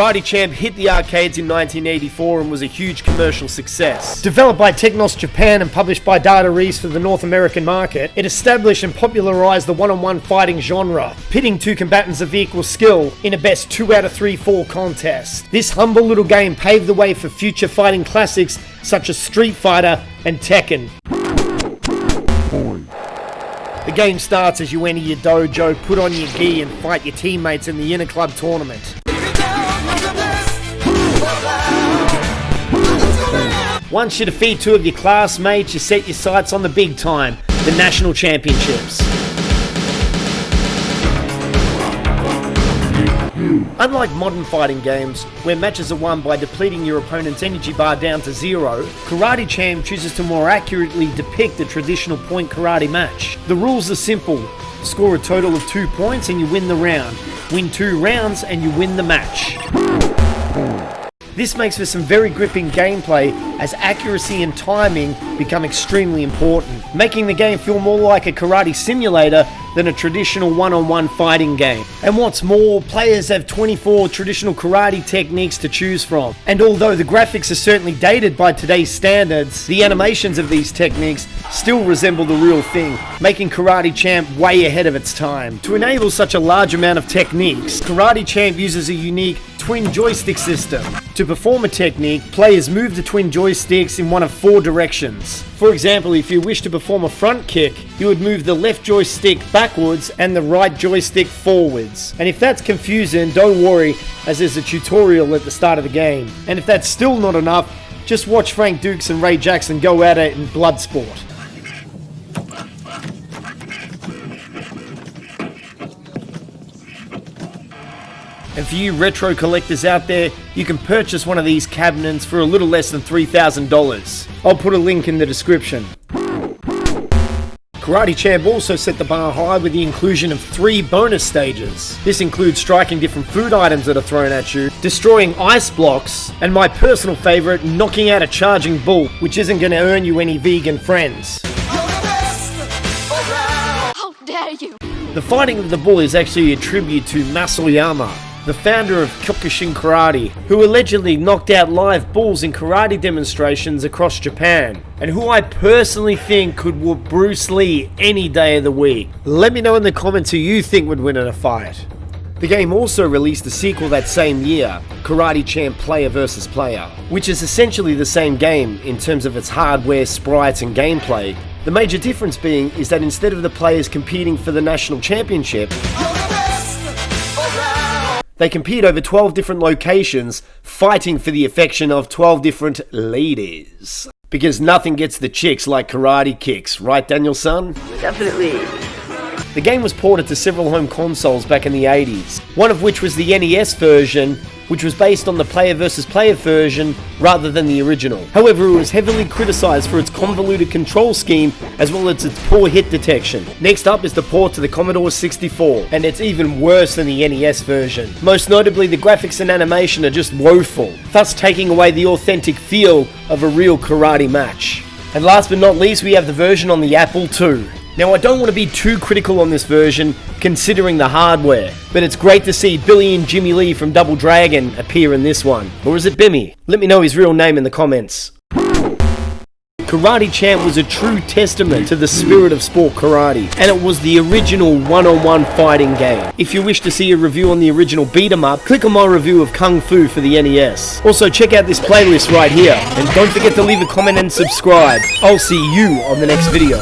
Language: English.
Karate Champ hit the arcades in 1984 and was a huge commercial success. Developed by Technos Japan and published by Data East for the North American market, it established and popularized the one-on-one fighting genre, pitting two combatants of equal skill in a best 2 out of 3 fall contest. This humble little game paved the way for future fighting classics such as Street Fighter and Tekken. The game starts as you enter your dojo, put on your gi and fight your teammates in the inter-club tournament. Once you defeat 2 of your classmates, you set your sights on the big time, the national championships. Unlike modern fighting games, where matches are won by depleting your opponent's energy bar down to 0, Karate Champ chooses to more accurately depict the traditional point karate match. The rules are simple: score a total of 2 points and you win the round, win 2 rounds and you win the match. This makes for some very gripping gameplay, as accuracy and timing become extremely important, making the game feel more like a karate simulator than a traditional one-on-one fighting game. And what's more, players have 24 traditional karate techniques to choose from. And although the graphics are certainly dated by today's standards, the animations of these techniques still resemble the real thing, making Karate Champ way ahead of its time. To enable such a large amount of techniques, Karate Champ uses a unique twin joystick system. To perform a technique, players move the twin joysticks in one of 4 directions. For example, if you wish to perform a front kick, you would move the left joystick backwards and the right joystick forwards. And if that's confusing, don't worry, as there's a tutorial at the start of the game. And if that's still not enough, just watch Frank Dukes and Ray Jackson go at it in Bloodsport. And for you retro collectors out there, you can purchase one of these cabinets for a little less than $3,000. I'll put a link in the description. Karate Champ also set the bar high with the inclusion of 3 bonus stages. This includes striking different food items that are thrown at you, destroying ice blocks, and my personal favourite, knocking out a charging bull, which isn't going to earn you any vegan friends. How dare you! The fighting of the bull is actually a tribute to Masoyama, the founder of Kyokushin Karate, who allegedly knocked out live bulls in karate demonstrations across Japan, and who I personally think could whoop Bruce Lee any day of the week. Let me know in the comments who you think would win in a fight. The game also released a sequel that same year, Karate Champ Player vs. Player, which is essentially the same game in terms of its hardware, sprites and gameplay. The major difference being is that instead of the players competing for the national championship, they compete over 12 different locations, fighting for the affection of 12 different ladies. Because nothing gets the chicks like karate kicks, right Daniel-san? Definitely. The game was ported to several home consoles back in the 80s, one of which was the NES version, which was based on the player versus player version rather than the original. However, it was heavily criticized for its convoluted control scheme as well as its poor hit detection. Next up is the port to the Commodore 64, and it's even worse than the NES version. Most notably, the graphics and animation are just woeful, thus taking away the authentic feel of a real karate match. And last but not least, we have the version on the Apple II. Now, I don't want to be too critical on this version, considering the hardware, but it's great to see Billy and Jimmy Lee from Double Dragon appear in this one. Or is it Bimmy? Let me know his real name in the comments. Karate Champ was a true testament to the spirit of sport karate, and it was the original one-on-one fighting game. If you wish to see a review on the original beat-em-up, click on my review of Kung Fu for the NES. Also, check out this playlist right here, and don't forget to leave a comment and subscribe. I'll see you on the next video.